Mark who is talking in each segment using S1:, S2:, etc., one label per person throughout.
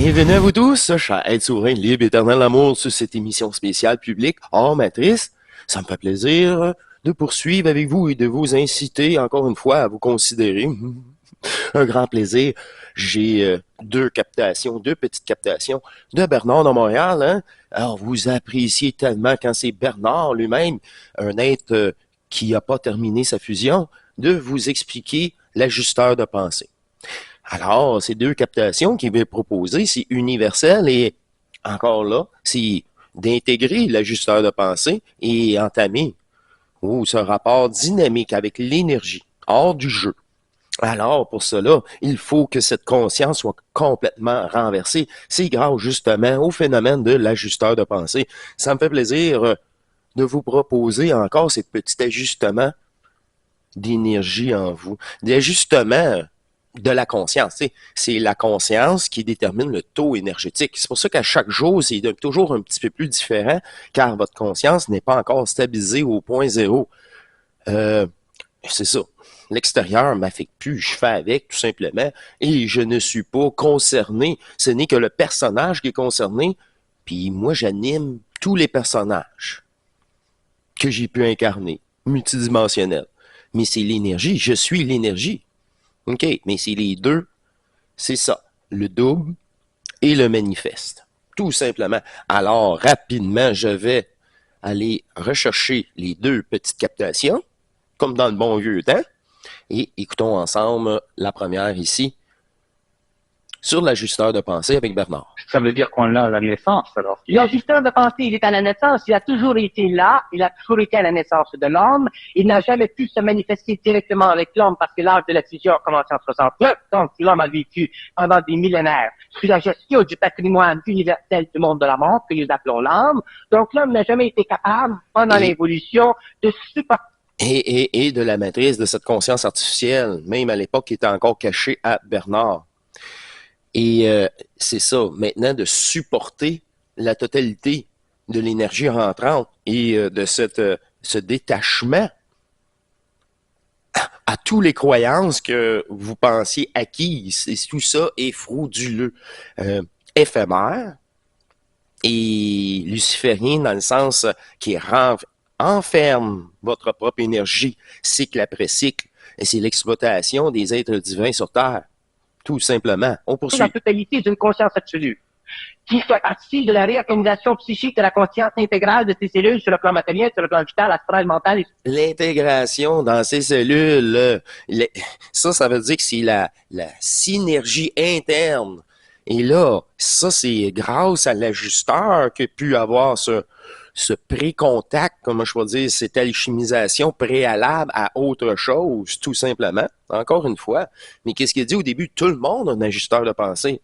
S1: Bienvenue à vous tous, chers êtres souverains, libres, éternel amour, sur cette émission spéciale publique hors matrice. Ça me fait plaisir de poursuivre avec vous et de vous inciter encore une fois à vous considérer. Un grand plaisir. J'ai deux petites captations de Bernard de Montréal. Hein? Alors, vous appréciez tellement quand c'est Bernard lui-même, un être qui n'a pas terminé sa fusion, de vous expliquer l'ajusteur de pensée. Alors, ces deux captations qu'il veut proposer, c'est universel et encore là, c'est d'intégrer l'ajusteur de pensée et entamer ce rapport dynamique avec l'énergie, hors du jeu. Alors, pour cela, il faut que cette conscience soit complètement renversée. C'est grâce justement au phénomène de l'ajusteur de pensée. Ça me fait plaisir de vous proposer encore ces petits ajustements d'énergie en vous, d'ajustements de la conscience. C'est la conscience qui détermine le taux énergétique. C'est pour ça qu'à chaque jour, c'est toujours un petit peu plus différent, car votre conscience n'est pas encore stabilisée au point zéro. C'est ça. L'extérieur m'affecte plus, je fais avec, tout simplement, et je ne suis pas concerné. Ce n'est que le personnage qui est concerné, puis moi, j'anime tous les personnages que j'ai pu incarner, multidimensionnels. Mais c'est l'énergie, je suis l'énergie. OK, mais c'est les deux, c'est ça, le double et le manifeste. Tout simplement. Alors, rapidement, je vais aller rechercher les deux petites captations, comme dans le bon vieux temps, et écoutons ensemble la première ici, sur l'ajusteur de pensée avec Bernard.
S2: Ça veut dire qu'on l'a à la naissance, alors.
S3: L'ajusteur de pensée, il est à la naissance, il a toujours été là, il a toujours été à la naissance de l'homme, il n'a jamais pu se manifester directement avec l'homme parce que l'âge de la fusion a commencé en 69, donc l'homme a vécu pendant des millénaires sous la gestion du patrimoine universel du monde de la mort, que nous appelons l'âme. Donc l'homme n'a jamais été capable, pendant l'évolution, de supporter
S1: et de la matrice de cette conscience artificielle, même à l'époque, qui était encore cachée à Bernard. Et c'est ça, maintenant, de supporter la totalité de l'énergie rentrante et de ce détachement à toutes les croyances que vous pensiez acquises. Et tout ça est frauduleux, éphémère et luciférien dans le sens qui enferme votre propre énergie cycle après cycle. Et c'est l'exploitation des êtres divins sur Terre. Tout simplement. On poursuit.
S3: la totalité d'une conscience absolue, qui fait partie de la réorganisation psychique de la conscience intégrale de tes cellules sur le plan matériel, sur le plan vital, astral, mental.
S1: L'intégration dans ces cellules, ça veut dire que c'est la synergie interne. Et là, ça, c'est grâce à l'ajusteur que pu avoir ce pré-contact, comment je peux dire, cette alchimisation préalable à autre chose, tout simplement. Encore une fois. Mais qu'est-ce qu'il dit au début? Tout le monde a un ajusteur de pensée.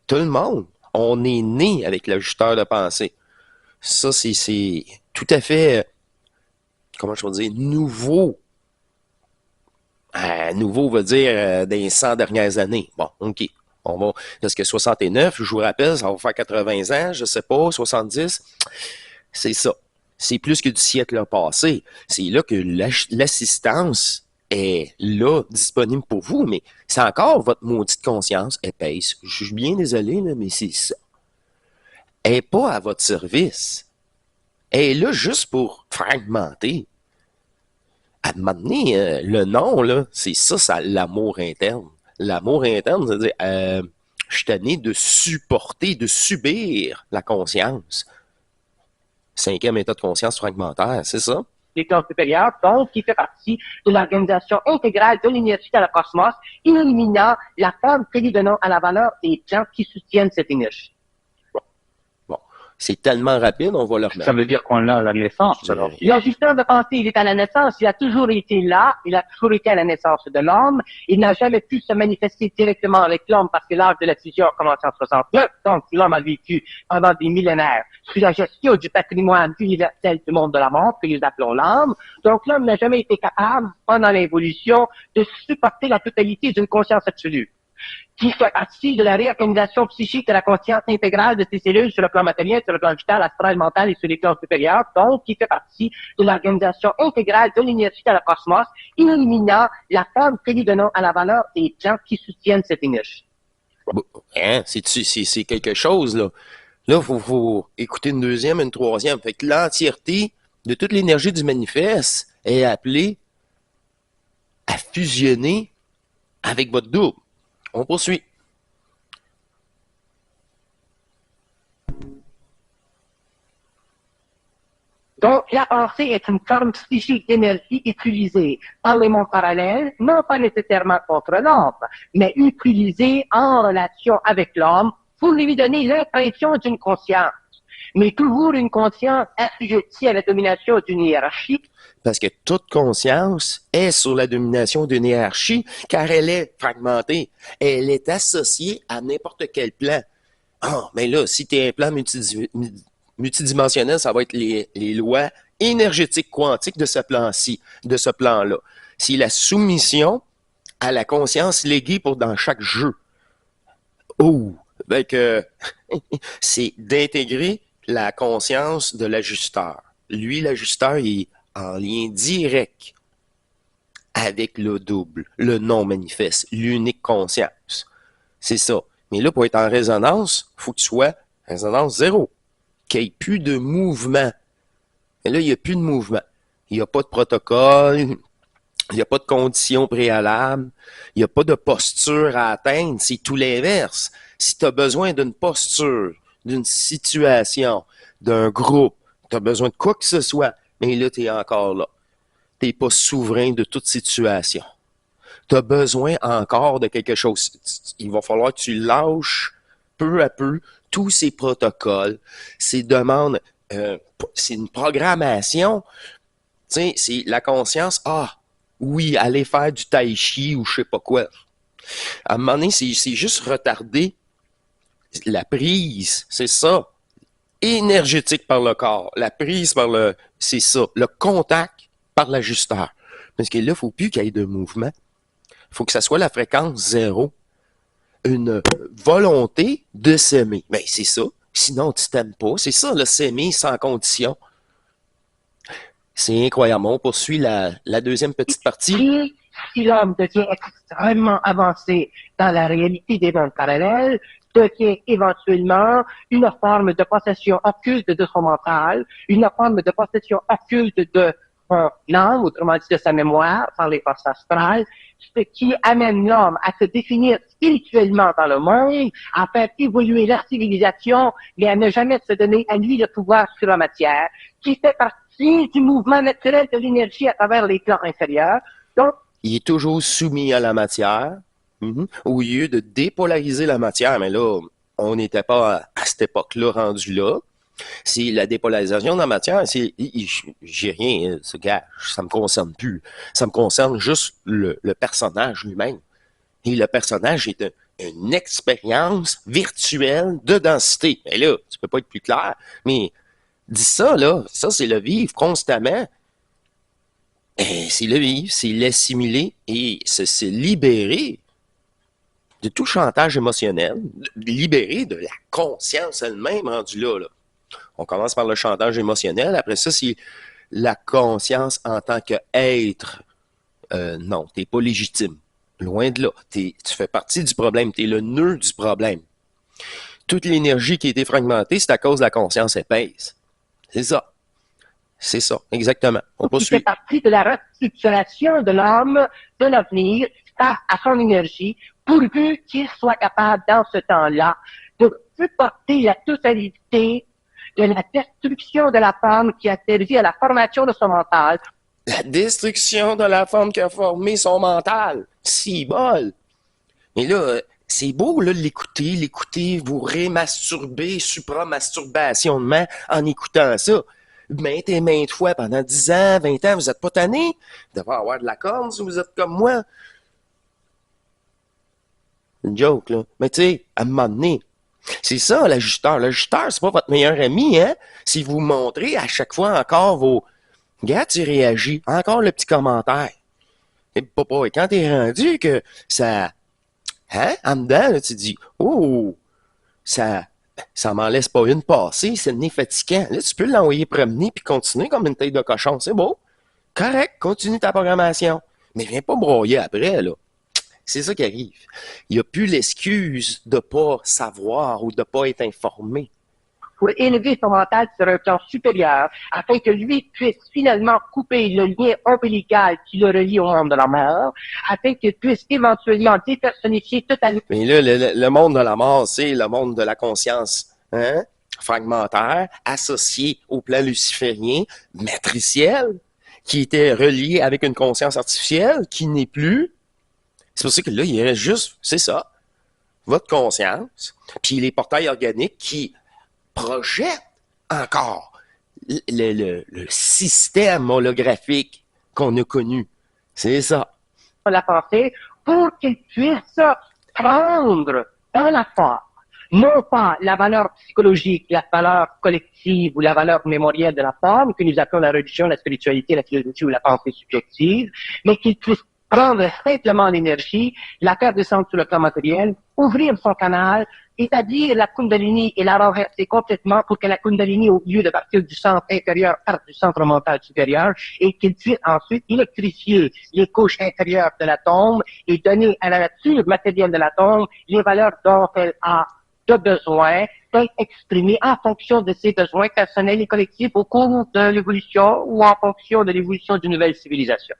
S1: Tout le monde. On est né avec l'ajusteur de pensée. Ça, c'est tout à fait, comment je peux dire, nouveau. Nouveau veut dire des 100 dernières années. Bon, OK. On va, parce que 69, je vous rappelle, ça va faire 80 ans, je sais pas, 70. C'est ça. C'est plus que du siècle passé. C'est là que l'assistance est là, disponible pour vous, mais c'est encore votre maudite conscience épaisse. Je suis bien désolé, là, mais c'est ça. Elle n'est pas à votre service. Elle est là juste pour fragmenter. À un moment donné, le nom, là, c'est ça, l'amour interne. L'amour interne, c'est-à-dire, je suis tanné de supporter, de subir la conscience. 5e état de conscience fragmentaire, c'est ça?
S3: Les classes supérieures, donc qui fait partie de l'organisation intégrale de l'énergie dans le cosmos, éliminant la forme que nous donnons à la valeur des gens qui soutiennent cette énergie.
S1: C'est tellement rapide, on va le remettre.
S2: Ça veut dire qu'on l'a à la naissance, alors.
S3: L'ajusteur de pensée, il est à la naissance, il a toujours été là, il a toujours été à la naissance de l'homme, il n'a jamais pu se manifester directement avec l'homme parce que l'âge de la fusion a commencé en 69, donc l'homme a vécu pendant des millénaires sous la gestion du patrimoine universel du monde de la mort, que nous appelons l'âme. Donc l'homme n'a jamais été capable, pendant l'évolution, de supporter la totalité d'une conscience absolue, qui fait partie de la réorganisation psychique de la conscience intégrale de tes cellules sur le plan matériel, sur le plan vital, astral, mental et sur les plans supérieurs, donc qui fait partie de l'organisation intégrale de l'énergie dans le cosmos, éliminant la forme que nous donnons à la valeur des gens qui soutiennent cette énergie.
S1: Bon, hein, c'est quelque chose, là. Là, faut écouter une deuxième, une troisième. Fait que l'entièreté de toute l'énergie du manifeste est appelée à fusionner avec votre double. On poursuit.
S3: Donc, la pensée est une forme psychique d'énergie utilisée par les mondes parallèles, non pas nécessairement contre l'homme, mais utilisée en relation avec l'homme pour lui donner l'impression d'une conscience. Mais toujours une conscience assujettie à la domination d'une hiérarchie.
S1: Parce que toute conscience est sur la domination d'une hiérarchie, car elle est fragmentée. Elle est associée à n'importe quel plan. Ah, mais là, si tu es un plan multidimensionnel, ça va être les lois énergétiques quantiques de ce plan-ci, de ce plan-là. C'est la soumission à la conscience léguée pour dans chaque jeu. Oh, ben que c'est d'intégrer la conscience de l'ajusteur. Lui, l'ajusteur, il est en lien direct avec le double, le non manifeste, l'unique conscience. C'est ça. Mais là, pour être en résonance, il faut que tu sois résonance zéro. Qu'il n'y ait plus de mouvement. Et là, il n'y a plus de mouvement. Il n'y a pas de protocole, il n'y a pas de conditions préalables, il n'y a pas de posture à atteindre. C'est tout l'inverse. Si tu as besoin d'une posture, d'une situation, d'un groupe, tu as besoin de quoi que ce soit, mais là, tu es encore là. Tu n'es pas souverain de toute situation. Tu as besoin encore de quelque chose. Il va falloir que tu lâches peu à peu tous ces protocoles, ces demandes. C'est une programmation. Tu sais, c'est la conscience. Ah, oui, aller faire du tai chi ou je sais pas quoi. À un moment donné, c'est juste retarder la prise. C'est ça. Énergétique par le corps. La prise par le... C'est ça. Le contact par l'ajusteur. Parce que là, il ne faut plus qu'il y ait de mouvement. Il faut que ça soit la fréquence zéro. Une volonté de s'aimer. Ben, c'est ça. Sinon, tu t'aimes pas. C'est ça, le s'aimer sans condition. C'est incroyable. On poursuit la deuxième petite partie.
S3: Si l'homme devient extrêmement avancé dans la réalité des mondes parallèles, devient éventuellement une forme de possession occulte de son mental, une forme de possession occulte de son âme, autrement dit de sa mémoire, par les forces astrales, ce qui amène l'homme à se définir spirituellement dans le monde, à faire évoluer la civilisation, mais à ne jamais se donner à lui le pouvoir sur la matière, qui fait partie du mouvement naturel de l'énergie à travers les plans inférieurs. Donc,
S1: il est toujours soumis à la matière, au lieu de dépolariser la matière. Mais là, on n'était pas à cette époque-là rendu là. C'est la dépolarisation de la matière, j'ai rien, ce gars, ça me concerne plus. Ça me concerne juste le personnage lui-même. Et le personnage est une expérience virtuelle de densité. Mais là, tu peux pas être plus clair. Mais dis ça, là, ça c'est le vivre constamment. C'est le vivre, c'est l'assimiler et c'est libérer de tout chantage émotionnel, libérer de la conscience elle-même rendue là. On commence par le chantage émotionnel. Après ça, c'est la conscience en tant qu'être. Non, t'es pas légitime. Loin de là. Tu fais partie du problème. T'es le nœud du problème. Toute l'énergie qui a été fragmentée, c'est à cause de la conscience épaisse. C'est ça. C'est ça, exactement. On poursuit.
S3: Qui fait partie de la restructuration de l'homme, de l'avenir, à son énergie, pourvu qu'il soit capable, dans ce temps-là, de supporter la totalité de la destruction de la femme qui a servi à la formation de son mental.
S1: La destruction de la femme qui a formé son mental. Si bol. Mais là, c'est beau là, l'écouter, vous rémasturber, supramasturbationnement en écoutant ça. Maintes et maintes fois pendant 10 ans, 20 ans, vous n'êtes pas tanné. Vous devez avoir de la corne si vous êtes comme moi. C'est une joke, là. Mais tu sais, à un moment donné, c'est ça, l'ajusteur. L'ajusteur, c'est pas votre meilleur ami, hein? Si vous montrez à chaque fois encore vos... Regarde, tu réagis. Encore le petit commentaire. Et papa, et quand t'es rendu que ça... Hein? En dedans, là, tu dis, oh, ça m'en laisse pas une passer, c'est le nez fatigant. Là, tu peux l'envoyer promener puis continuer comme une tête de cochon. C'est beau. Correct, continue ta programmation. Mais viens pas broyer après, là. C'est ça qui arrive. Il n'y a plus l'excuse de pas savoir ou de pas être informé.
S3: Pour élever son mental sur un plan supérieur, afin que lui puisse finalement couper le lien ombilical qui le relie au monde de la mort, afin qu'il puisse éventuellement dépersonnifier totalement.
S1: Mais là, le monde de la mort, c'est le monde de la conscience, hein? Fragmentaire, associé au plan luciférien, matriciel, qui était relié avec une conscience artificielle, qui n'est plus. C'est pour ça que là, il reste juste, c'est ça, votre conscience, puis les portails organiques qui projettent encore le système holographique qu'on a connu. C'est ça.
S3: La pensée pour qu'il puisse prendre dans la forme, non pas la valeur psychologique, la valeur collective ou la valeur mémorielle de la forme, que nous appelons la religion, la spiritualité, la philosophie ou la pensée subjective, mais qu'il puisse prendre simplement l'énergie, la faire descendre sur le plan matériel, ouvrir son canal, établir la Kundalini et la renverser complètement pour que la Kundalini, au lieu de partir du centre inférieur, parte du centre mental supérieur et qu'il puisse ensuite électrifier les couches inférieures de la tombe et donner à la nature matérielle de la tombe les valeurs dont elle a de besoin d'être exprimées en fonction de ses besoins personnels et collectifs au cours de l'évolution ou en fonction de l'évolution d'une nouvelle civilisation.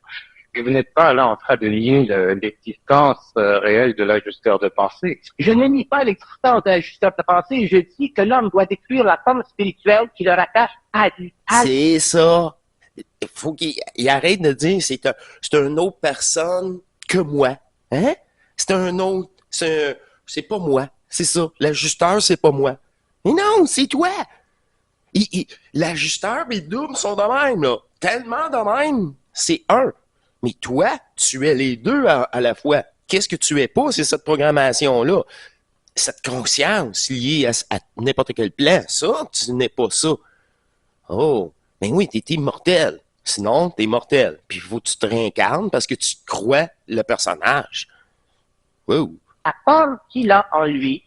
S2: Et vous n'êtes pas là en train de nier l'existence réelle de l'ajusteur de pensée.
S3: Je ne nie pas l'existence de l'ajusteur de pensée, je dis que l'homme doit détruire la forme spirituelle qui le rattache à lui.
S1: C'est ça. Il faut qu'il arrête de dire c'est une autre personne que moi. Hein? C'est un autre. C'est pas moi. C'est ça. L'ajusteur, c'est pas moi. Mais non, c'est toi. L'ajusteur et le double sont de même, là. Tellement de même. C'est un. Mais toi, tu es les deux à la fois. Qu'est-ce que tu es pas? C'est cette programmation-là. Cette conscience liée à n'importe quel plan. Ça, tu n'es pas ça. Oh, ben oui, t'es immortel. Sinon, t'es mortel. Puis il faut que tu te réincarnes parce que tu crois le personnage. Wow.
S3: La forme qu'il a en lui,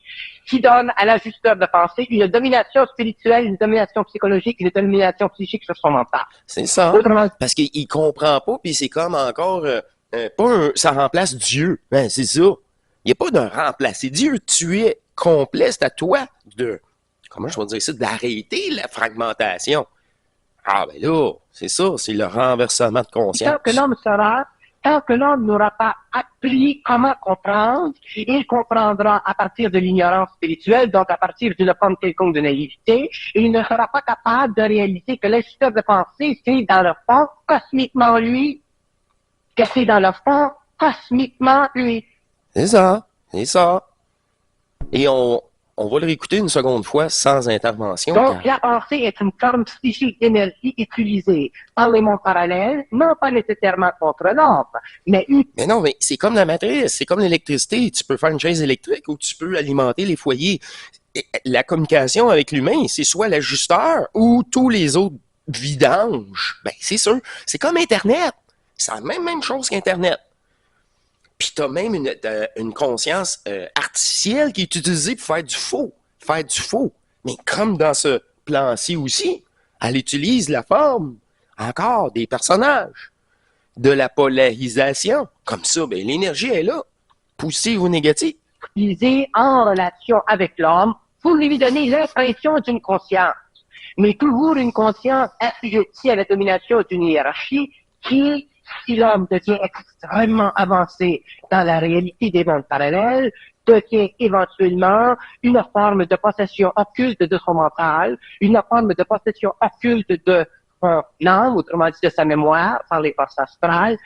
S3: qui donne à l'ajusteur de pensée une domination spirituelle, une domination psychologique, une domination psychique sur son mental.
S1: C'est ça.
S3: Autrement,
S1: Parce qu'il comprend pas, puis c'est comme encore ça remplace Dieu. Ben, c'est ça. Il n'y a pas de remplacer Dieu. Tu es complet, c'est à toi de, comment je vais dire ça, d'arrêter la fragmentation. Ah ben là, c'est ça, c'est le renversement de conscience.
S3: tant que l'homme n'aura pas appris comment comprendre, il comprendra à partir de l'ignorance spirituelle, donc à partir d'une forme quelconque de naïveté, et il ne sera pas capable de réaliser que l'ajusteur de pensée, c'est dans le fond cosmiquement lui, que c'est dans le fond cosmiquement lui.
S1: C'est ça, c'est ça. Et on va le réécouter une seconde fois sans intervention.
S3: Donc, la pensée est une forme psychique d'énergie utilisée par les mondes parallèles, non pas nécessairement contre l'homme, mais
S1: Mais non, mais c'est comme la matrice, c'est comme l'électricité. Tu peux faire une chaise électrique ou tu peux alimenter les foyers. Et la communication avec l'humain, c'est soit l'ajusteur ou tous les autres vidanges. Ben, c'est sûr. C'est comme Internet. C'est la même chose qu'Internet. Puis t'as même une conscience artificielle qui est utilisée pour faire du faux. Faire du faux. Mais comme dans ce plan-ci aussi, elle utilise la forme, encore, des personnages, de la polarisation. Comme ça, ben, l'énergie est là, positive ou négative.
S3: utilisée en relation avec l'homme pour lui donner l'impression d'une conscience, mais toujours une conscience assujettie à la domination d'une hiérarchie qui, si l'homme devient extrêmement avancé dans la réalité des mondes parallèles, devient éventuellement une forme de possession occulte de son mental, une forme de possession occulte de son âme, autrement dit de sa mémoire, par les forces astrales,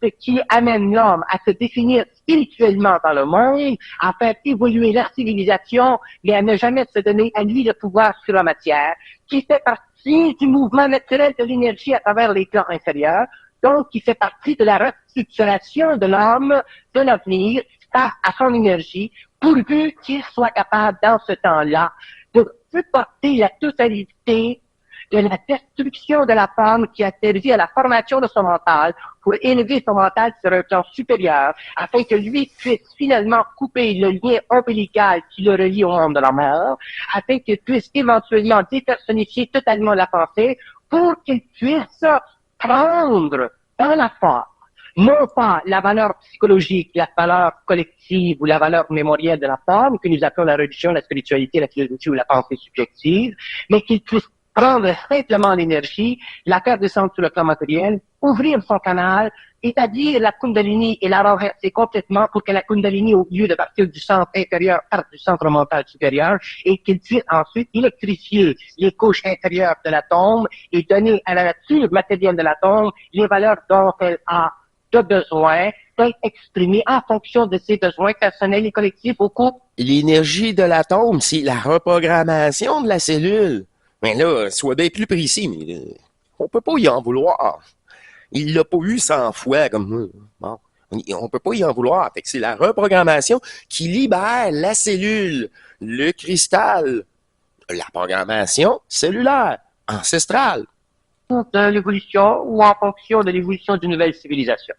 S3: ce qui amène l'homme à se définir spirituellement dans le monde, à faire évoluer la civilisation, mais à ne jamais se donner à lui le pouvoir sur la matière, qui fait partie du mouvement naturel de l'énergie à travers les plans inférieurs, donc qui fait partie de la restructuration de l'homme, de l'avenir, à son énergie, pourvu qu'il soit capable, dans ce temps-là, de supporter la totalité de la destruction de la femme qui a servi à la formation de son mental pour élever son mental sur un plan supérieur, afin que lui puisse finalement couper le lien ombilical qui le relie au monde de la mort, afin qu'il puisse éventuellement dépersonnifier totalement la pensée pour qu'il puisse prendre dans la forme, non pas la valeur psychologique, la valeur collective ou la valeur mémorielle de la forme, que nous appelons la religion, la spiritualité, la philosophie ou la pensée subjective, mais qu'il puisse prendre simplement l'énergie, la faire descendre sur le plan matériel, ouvrir son canal, établir la Kundalini et la renverser complètement pour que la Kundalini, au lieu de partir du centre intérieur, parte du centre mental supérieur et qu'il puisse ensuite électrifier les couches intérieures de l'atome et donner à la nature matérielle de l'atome les valeurs dont elle a de besoin, d'être exprimées en fonction de ses besoins personnels et collectifs au cours.
S1: L'énergie de l'atome, c'est la reprogrammation de la cellule. Mais là, sois bien plus précis, mais on peut pas y en vouloir. Il l'a pas eu 100 fois comme moi. Bon, on peut pas y en vouloir. Fait que c'est la reprogrammation qui libère la cellule, le cristal, la programmation cellulaire, ancestrale.
S3: De l'évolution ou en fonction de l'évolution d'une nouvelle civilisation.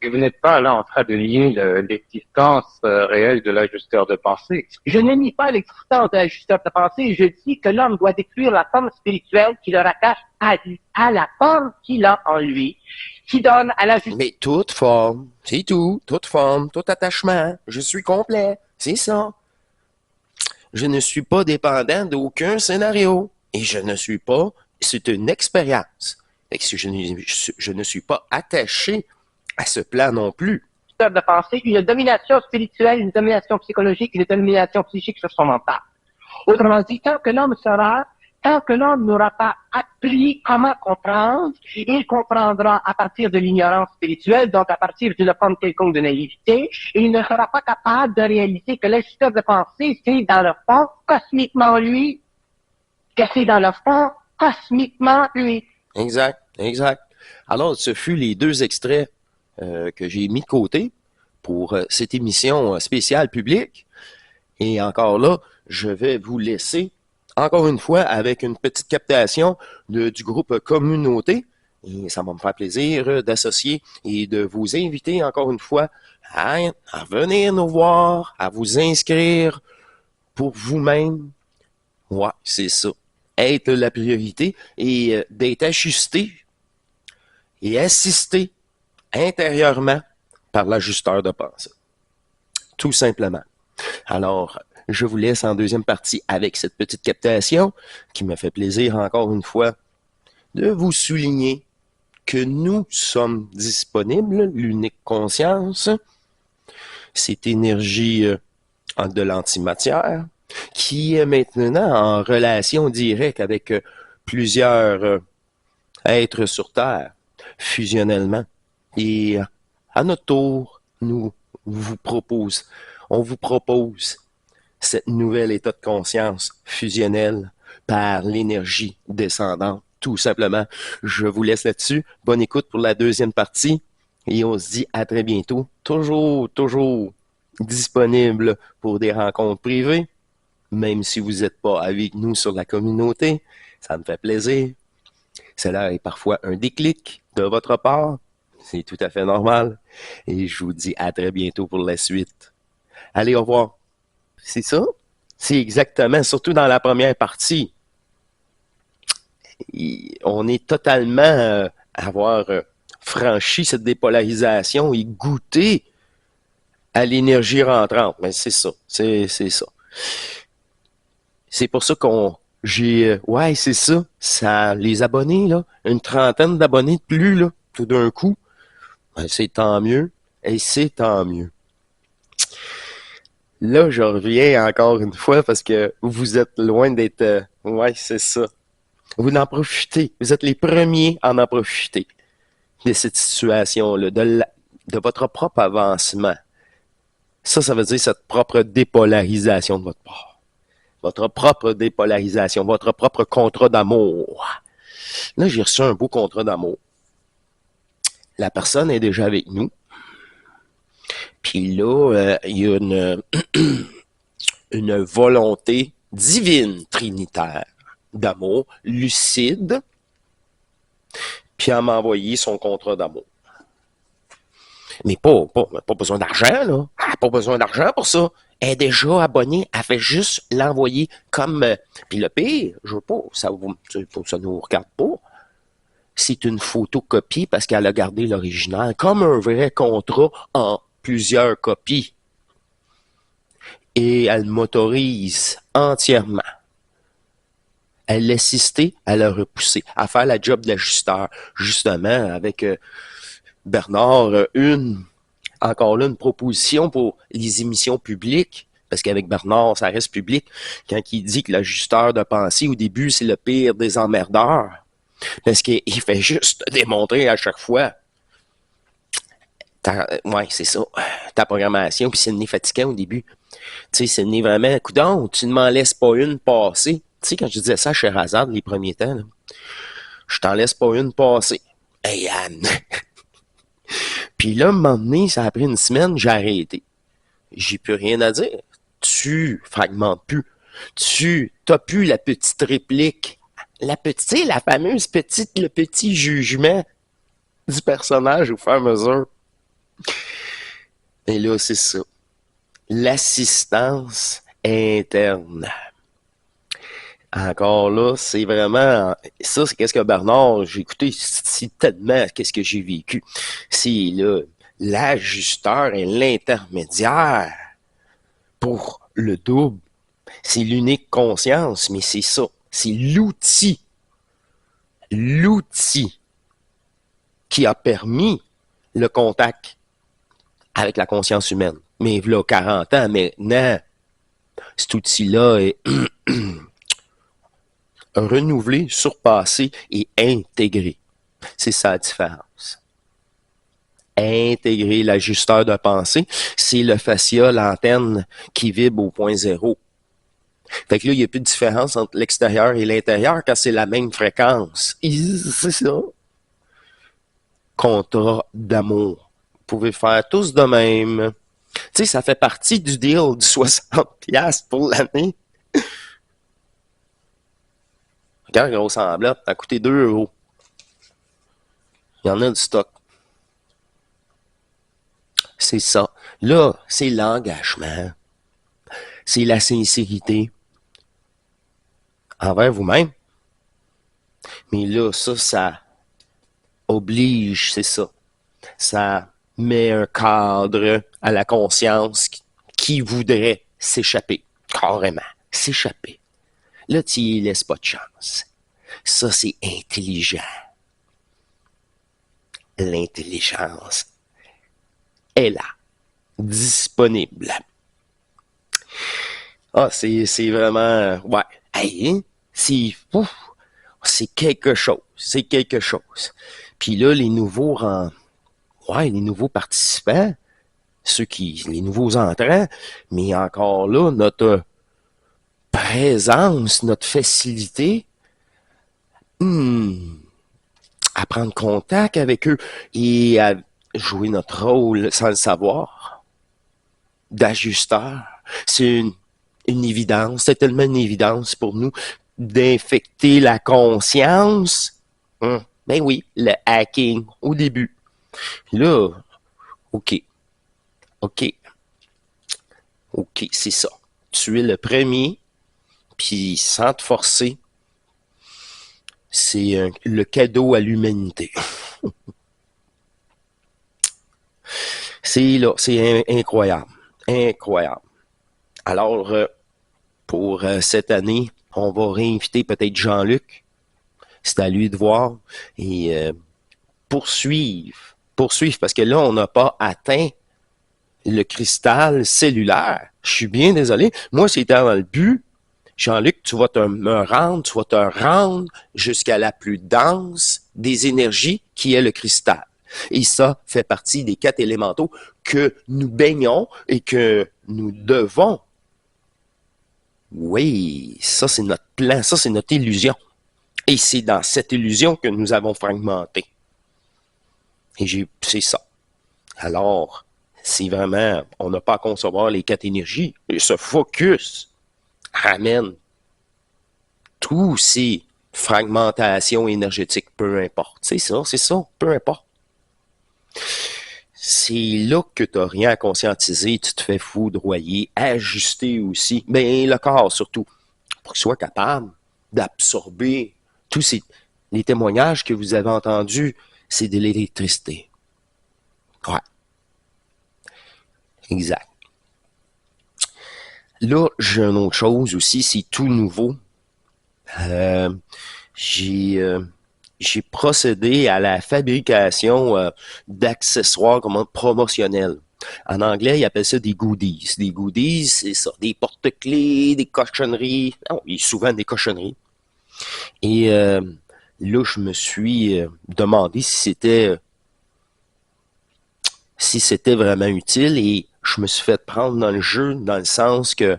S2: Et vous n'êtes pas là en train de nier l'existence réelle de l'ajusteur de pensée.
S3: Je ne nie pas l'existence de l'ajusteur de pensée, je dis que l'homme doit détruire la forme spirituelle qui le rattache à la forme qu'il a en lui, qui donne à l'ajusteur.
S1: Mais toute forme, c'est tout. Toute forme, tout attachement. Je suis complet. C'est ça. Je ne suis pas dépendant d'aucun scénario. Et je ne suis pas... C'est une expérience. Fait que je ne suis pas attaché à ce plan non plus.
S3: De penser, une domination spirituelle, une domination psychologique, une domination psychique sur son mental. Autrement dit, tant que l'homme n'aura pas appris comment comprendre, il comprendra à partir de l'ignorance spirituelle, donc à partir d'une forme quelconque de naïveté, et il ne sera pas capable de réaliser que l'ajusteur de pensée, c'est dans le fond, cosmiquement lui, que c'est dans le fond, cosmiquement lui.
S1: Exact, exact. Alors, ce fut les deux extraits que j'ai mis de côté pour cette émission spéciale publique. Et encore là, je vais vous laisser encore une fois avec une petite captation du groupe Communauté. Et ça va me faire plaisir d'associer et de vous inviter encore une fois à venir nous voir, à vous inscrire pour vous-même. Ouais, c'est ça. Être la priorité et d'être ajusté et assisté intérieurement par l'ajusteur de pensée. Tout simplement. Alors, je vous laisse en deuxième partie avec cette petite captation qui me fait plaisir encore une fois de vous souligner que nous sommes disponibles, l'unique conscience, cette énergie de l'antimatière qui est maintenant en relation directe avec plusieurs êtres sur Terre, fusionnellement. Et à notre tour, on vous propose cette nouvelle état de conscience fusionnelle par l'énergie descendante, tout simplement. Je vous laisse là-dessus. Bonne écoute pour la deuxième partie et on se dit à très bientôt. Toujours disponible pour des rencontres privées, même si vous n'êtes pas avec nous sur la communauté. Ça me fait plaisir. Cela est parfois un déclic de votre part. C'est tout à fait normal. Et je vous dis à très bientôt pour la suite. Allez, au revoir. C'est ça? C'est exactement, surtout dans la première partie. On est totalement avoir franchi cette dépolarisation et goûté à l'énergie rentrante. Mais c'est ça. C'est ça. C'est pour ça ouais, c'est ça. Ça, les abonnés, là, une trentaine d'abonnés de plus, là, tout d'un coup, ben, c'est tant mieux. Et c'est tant mieux. Là, je reviens encore une fois parce que vous êtes loin d'être... ouais, c'est ça. Vous en profitez. Vous êtes les premiers à en profiter de cette situation-là, de votre propre avancement. Ça veut dire cette propre dépolarisation de votre part. Votre propre dépolarisation, votre propre contrat d'amour. Là, j'ai reçu un beau contrat d'amour. La personne est déjà avec nous. Puis là, il y a une volonté divine, trinitaire, d'amour, lucide. Puis elle m'a envoyé son contrat d'amour. Mais pas besoin d'argent, là. Elle n'a pas besoin d'argent pour ça. Elle est déjà abonnée, elle fait juste l'envoyer comme... Puis le pire, je veux pas, ça nous regarde pas. c'est une photocopie parce qu'elle a gardé l'original, comme un vrai contrat en plusieurs copies. Et elle m'autorise entièrement. Elle l'a assisté, elle a repoussé, à faire la job d'ajusteur. Justement, avec Bernard, encore là, une proposition pour les émissions publiques, parce qu'avec Bernard, ça reste public, quand il dit que l'ajusteur de pensée, au début, c'est le pire des emmerdeurs, parce qu'il fait juste démontrer à chaque fois. Ouais, c'est ça, ta programmation, puis c'est le nez fatigant au début. Tu sais, c'est le nez vraiment, coudonc, tu ne m'en laisses pas une passer. Tu sais, quand je disais ça chez Hazard les premiers temps, là, je t'en laisse pas une passer. Hey, Anne! Puis là, à un moment donné, ça a pris une semaine, j'ai arrêté. J'ai plus rien à dire. Tu fragmentes plus. T'as plus la petite réplique. La petite, la fameuse petite, le petit jugement du personnage au fur et à mesure. Et là, c'est ça. L'assistance interne. Encore là, c'est vraiment... Ça, c'est qu'est-ce que Bernard, j'ai écouté, c'est tellement qu'est-ce que j'ai vécu. C'est là, l'ajusteur et l'intermédiaire pour le double. C'est l'unique conscience, mais c'est ça. C'est l'outil. L'outil qui a permis le contact avec la conscience humaine. Mais là, 40 ans, maintenant, cet outil-là est renouvelé, surpassé et intégré. C'est ça la différence. Intégrer l'ajusteur de pensée, c'est le fascia, l'antenne qui vibre au point zéro. Fait que là, il n'y a plus de différence entre l'extérieur et l'intérieur quand c'est la même fréquence. C'est ça. Contrat d'amour. Vous pouvez faire tous de même. Tu sais, ça fait partie du deal du 60$ pour l'année. Regarde, grosse enveloppe, ça a coûté 2€. Il y en a du stock. C'est ça. Là, c'est l'engagement. C'est la sincérité envers vous-même. Mais là, ça oblige, c'est ça. Ça met un cadre à la conscience qui voudrait s'échapper. Carrément. S'échapper. Là, tu y laisses pas de chance. Ça, c'est intelligent. L'intelligence est là. Disponible. Ah, c'est vraiment... Ouais. Hey, c'est quelque chose. C'est quelque chose. Puis là, les nouveaux participants, les nouveaux entrants, mais encore là, notre présence, notre facilité à prendre contact avec eux et à jouer notre rôle sans le savoir, d'ajusteur. C'est une évidence, c'est tellement une évidence pour nous d'infecter la conscience. Ben oui, le hacking au début. Là, OK, c'est ça. Tu es le premier, puis sans te forcer, c'est le cadeau à l'humanité. C'est incroyable. Incroyable. Alors, pour cette année, on va réinviter peut-être Jean-Luc. C'est à lui de voir. Et poursuivre, parce que là, on n'a pas atteint le cristal cellulaire. Je suis bien désolé. Moi, c'était dans le but. Jean-Luc, tu vas te rendre jusqu'à la plus dense des énergies qui est le cristal. Et ça fait partie des 4 élémentaux que nous baignons et que nous devons. Oui, ça c'est notre plan, ça c'est notre illusion. Et c'est dans cette illusion que nous avons fragmenté. Et c'est ça. Alors, c'est vraiment, on n'a pas à concevoir les 4 énergies. Et ce focus ramène tous ces fragmentations énergétiques, peu importe. C'est ça, peu importe. C'est là que tu n'as rien à conscientiser, tu te fais foudroyer, ajuster aussi, mais le corps surtout, pour qu'il soit capable d'absorber tous ces les témoignages que vous avez entendus, c'est de l'électricité. Ouais, exact. Là, j'ai une autre chose aussi, c'est tout nouveau. Euh, j'ai j'ai procédé à la fabrication d'accessoires comme promotionnels. En anglais, ils appellent ça des goodies. Des goodies, c'est ça, des porte-clés, des cochonneries. Non, et souvent des cochonneries. Et là, je me suis demandé si c'était vraiment utile et je me suis fait prendre dans le jeu dans le sens que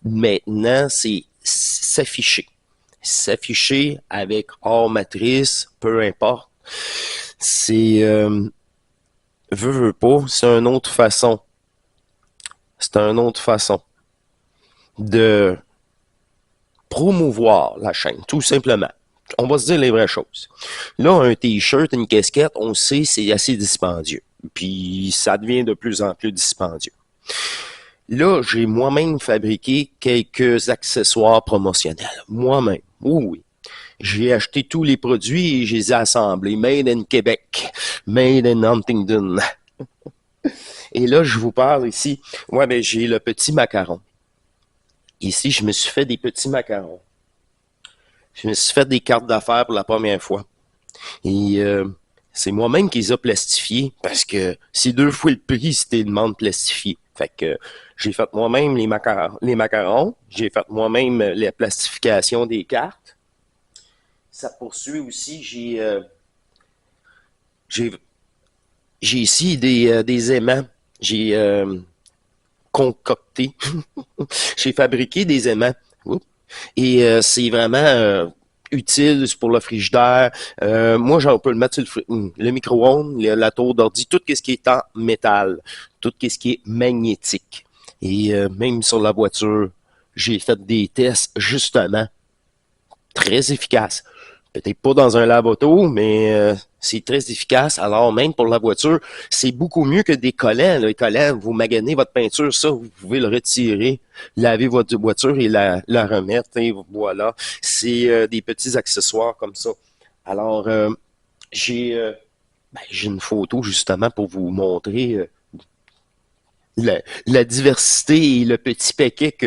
S1: maintenant, c'est s'afficher. S'afficher avec hors matrice, peu importe. C'est veut pas, c'est une autre façon. C'est une autre façon de promouvoir la chaîne, tout simplement. On va se dire les vraies choses. Là, un t-shirt, une casquette, on sait, c'est assez dispendieux. Puis ça devient de plus en plus dispendieux. Là, j'ai moi-même fabriqué quelques accessoires promotionnels. Moi-même. Oui, oui. J'ai acheté tous les produits et je les ai assemblés. Made in Québec. Made in Huntington. Et là, je vous parle ici. Ouais, mais j'ai le petit macaron. Ici, je me suis fait des petits macarons. Je me suis fait des cartes d'affaires pour la première fois. Et c'est moi-même qui les a plastifiés parce que c'est 2 fois le prix si tu demandes plastifié. Fait que j'ai fait moi-même les macarons. J'ai fait moi-même la plastification des cartes. Ça poursuit aussi, j'ai ici des aimants. J'ai concocté. J'ai fabriqué des aimants. Oups. Et c'est vraiment utile pour le frigidaire. Moi, j'en peux le mettre sur le micro-ondes, la tour d'ordi, tout ce qui est en métal, tout ce qui est magnétique. Et même sur la voiture, j'ai fait des tests justement très efficaces. Peut-être pas dans un lave-auto, mais c'est très efficace. Alors, même pour la voiture, c'est beaucoup mieux que des collants. Là. Les collants, vous maganez votre peinture, ça, vous pouvez le retirer, laver votre voiture et la remettre. Et voilà. C'est des petits accessoires comme ça. Alors, j'ai une photo justement pour vous montrer la diversité et le petit paquet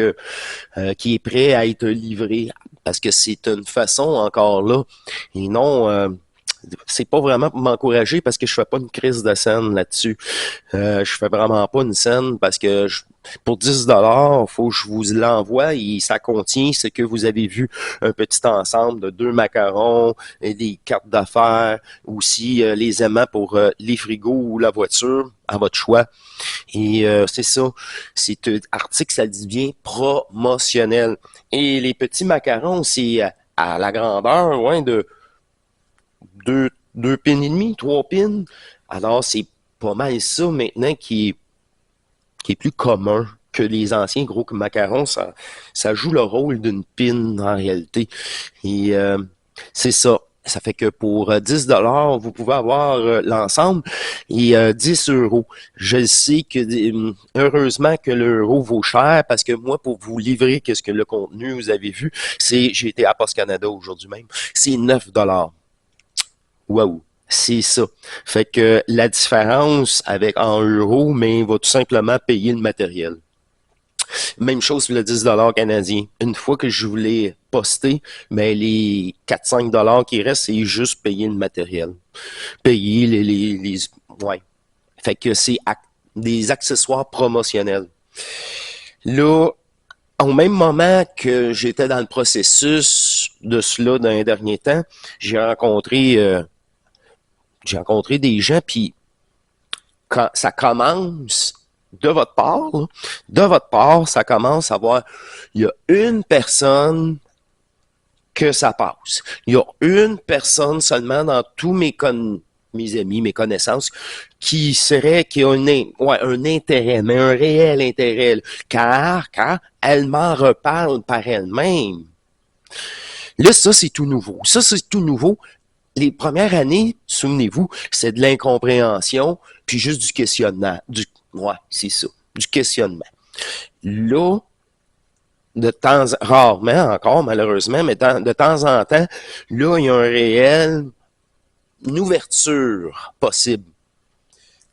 S1: qui est prêt à être livré. Parce que c'est une façon encore là. Et non, c'est pas vraiment pour m'encourager parce que je fais pas une crise de scène là-dessus. Je fais vraiment pas une scène parce que pour 10$, faut que je vous l'envoie et ça contient ce que vous avez vu, un petit ensemble de 2 macarons et des cartes d'affaires, aussi les aimants pour les frigos ou la voiture, à votre choix. Et c'est ça, c'est un article, ça dit bien, promotionnel. Et les petits macarons, c'est à la grandeur, ouais, de 2 pins et demi, 3 pins. Alors, c'est pas mal ça maintenant qui est plus commun que les anciens gros macarons. Ça joue le rôle d'une pin en réalité. Et c'est ça. Ça fait que pour 10$, vous pouvez avoir l'ensemble et 10€. Je sais que heureusement que l'euro vaut cher parce que moi, pour vous livrer qu'est-ce que le contenu vous avez vu, j'ai été à Post Canada aujourd'hui même, c'est 9$. Waouh! C'est ça. Fait que la différence avec en euros, mais il va tout simplement payer le matériel. Même chose pour le 10$ canadien. Une fois que je voulais poster, mais les 4-5$ qui restent, c'est juste payer le matériel. Payer ouais. Fait que c'est des accessoires promotionnels. Là, au même moment que j'étais dans le processus de cela dans les derniers temps, j'ai rencontré des gens, puis quand ça commence de votre part, là, ça commence à voir, il y a une personne que ça passe. Il y a une personne seulement dans tous mes amis, mes connaissances, qui a un intérêt, mais un réel intérêt, car elle m'en reparle par elle-même. Là, ça, c'est tout nouveau. Ça, c'est tout nouveau. Les premières années, souvenez-vous, c'est de l'incompréhension, puis juste du questionnement. Ouais, c'est ça, du questionnement. Là, rarement encore, malheureusement, mais de temps en temps, là, il y a une ouverture possible.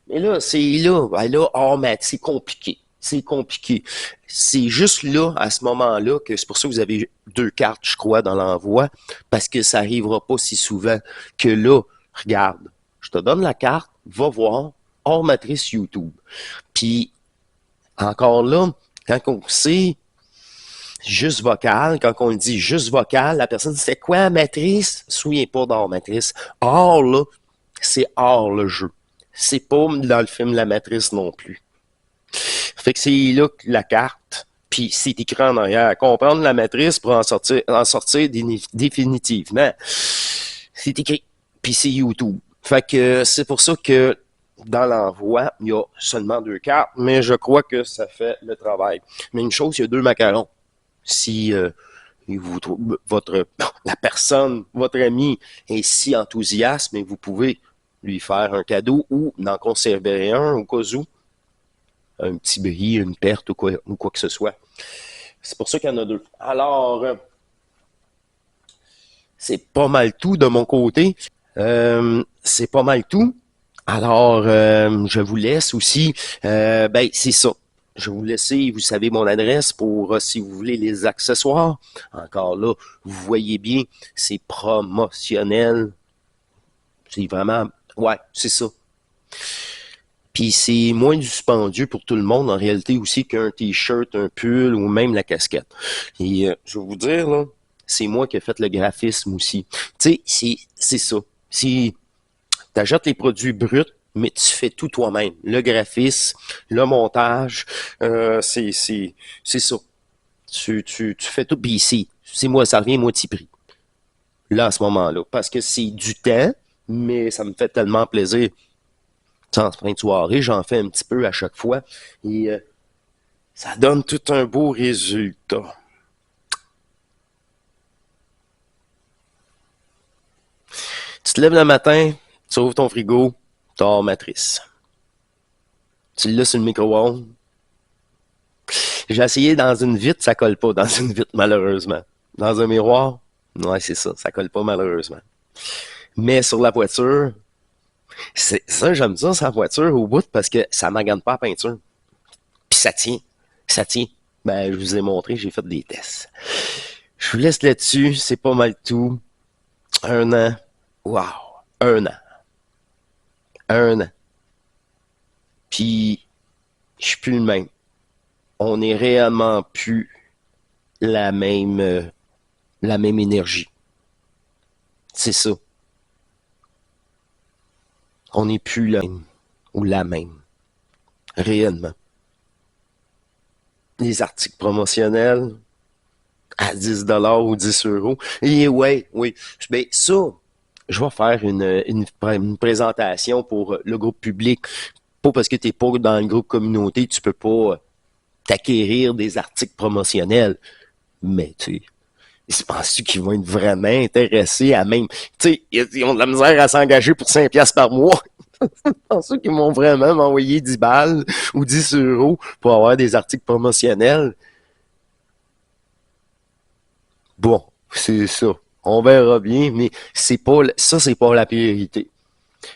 S1: Mais là, c'est compliqué. C'est compliqué. C'est juste là, à ce moment-là, que c'est pour ça que vous avez 2 cartes, je crois, dans l'envoi, parce que ça arrivera pas si souvent que là, regarde, je te donne la carte, va voir, hors matrice YouTube. Puis, encore là, quand on sait juste vocal, quand on dit juste vocal, la personne dit c'est quoi matrice? Souviens pas d'hors matrice. Hors là, c'est hors le jeu. C'est pas dans le film La Matrice non plus. Fait que c'est là que la carte, puis c'est écrit en arrière. Comprendre la matrice pour en sortir définitivement. C'est écrit. Puis c'est YouTube. Fait que c'est pour ça que dans l'envoi, il y a seulement 2 cartes, mais je crois que ça fait le travail. Mais une chose, il y a 2 macarons. Si la personne, votre ami est si enthousiaste, mais vous pouvez lui faire un cadeau ou n'en conserver un au cas où, un petit bris, une perte ou quoi que ce soit. C'est pour ça qu'il y en a 2. Alors, c'est pas mal tout de mon côté. C'est pas mal tout. Alors, je vous laisse aussi. C'est ça. Je vais vous laisser, vous savez mon adresse pour si vous voulez les accessoires. Encore là, vous voyez bien, c'est promotionnel. C'est vraiment, ouais, c'est ça. Puis c'est moins dispendieux pour tout le monde en réalité aussi qu'un t-shirt, un pull ou même la casquette. Et je vais vous dire, là, c'est moi qui ai fait le graphisme aussi. Tu sais, c'est ça. Si tu achètes les produits bruts, mais tu fais tout toi-même. Le graphisme, le montage, c'est ça. Tu fais tout, puis c'est moi, ça revient moitié prix. Là, à ce moment-là. Parce que c'est du temps, mais ça me fait tellement plaisir. En fin de soirée, j'en fais un petit peu à chaque fois. Et ça donne tout un beau résultat. Tu te lèves le matin, tu ouvres ton frigo, tu as matrice. Tu l'as sur le micro-ondes. J'ai essayé dans une vitre, ça colle pas dans une vitre, malheureusement. Dans un miroir, ouais, c'est ça colle pas, malheureusement. Mais sur la voiture, c'est ça, j'aime ça, sa voiture au bout, parce que ça m'agane pas la peinture. Puis ça tient. Ben, je vous ai montré, j'ai fait des tests. Je vous laisse là-dessus, c'est pas mal tout. 1 an. Wow! 1 an. 1 an. Puis, je suis plus le même. On n'est réellement plus la même énergie. C'est ça. On n'est plus le même ou la même. Réellement. Les articles promotionnels à 10$ ou 10€. Et oui. Ben, ça, je vais faire une présentation pour le groupe public. Pas parce que tu n'es pas dans le groupe communauté, tu peux pas t'acquérir des articles promotionnels. Mais, tu sais, penses-tu qu'ils vont être vraiment intéressés à même... Tu sais, ils ont de la misère à s'engager pour 5$ par mois. Penses-tu qu'ils vont vraiment m'envoyer 10 balles ou 10€ pour avoir des articles promotionnels? Bon, c'est ça. On verra bien, mais c'est pas la priorité.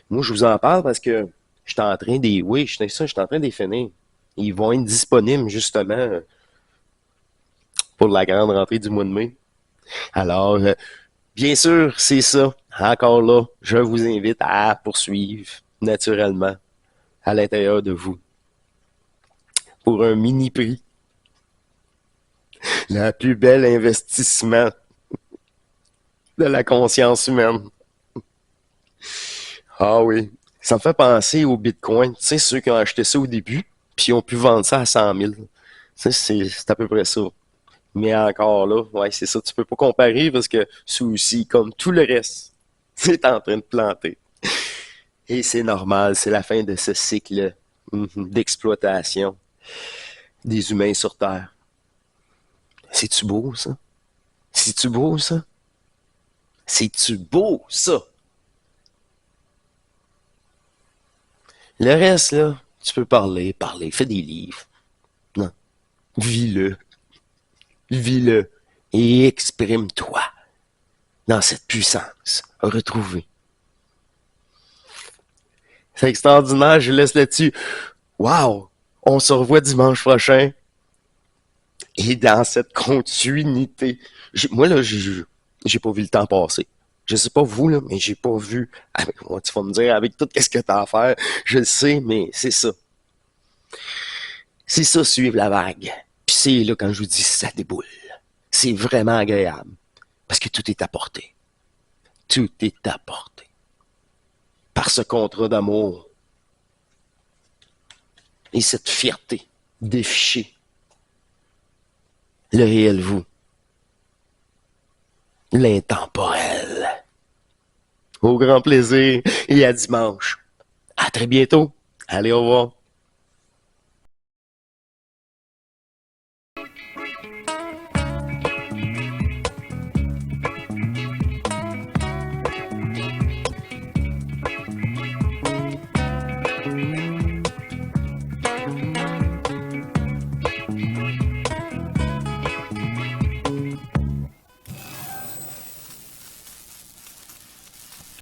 S1: Moi, je vous en parle parce que je suis en train de finir. Ils vont être disponibles, justement, pour la grande rentrée du mois de mai. Alors, bien sûr, c'est ça. Encore là, je vous invite à poursuivre naturellement à l'intérieur de vous pour un mini prix. Le plus bel investissement de la conscience humaine. Ah oui. Ça me fait penser au Bitcoin. Tu sais, ceux qui ont acheté ça au début, puis ils ont pu vendre ça à 100 000. Tu sais, c'est à peu près ça. Mais encore là, ouais, c'est ça. Tu peux pas comparer parce que celui-ci, comme tout le reste, c'est en train de planter. Et c'est normal, c'est la fin de ce cycle d'exploitation des humains sur Terre. C'est-tu beau, ça? C'est-tu beau, ça? C'est-tu beau, ça? Le reste, là, tu peux parler, fais des livres. Non. Vis-le. vis-le et exprime-toi dans cette puissance retrouvée. C'est extraordinaire, je laisse là-dessus. Wow! On se revoit dimanche prochain. Et dans cette continuité, moi là, j'ai pas vu le temps passer. Je sais pas vous là, mais j'ai pas vu. Tu vas me dire avec tout ce que t'as à faire, je le sais, mais c'est ça. C'est ça, suivre la vague. Puis c'est là quand je vous dis ça déboule. C'est vraiment agréable parce que tout est à portée. Tout est à portée par ce contrat d'amour et cette fierté d'afficher le réel vous. L'intemporel. Au grand plaisir et à dimanche. À très bientôt. Allez, au revoir.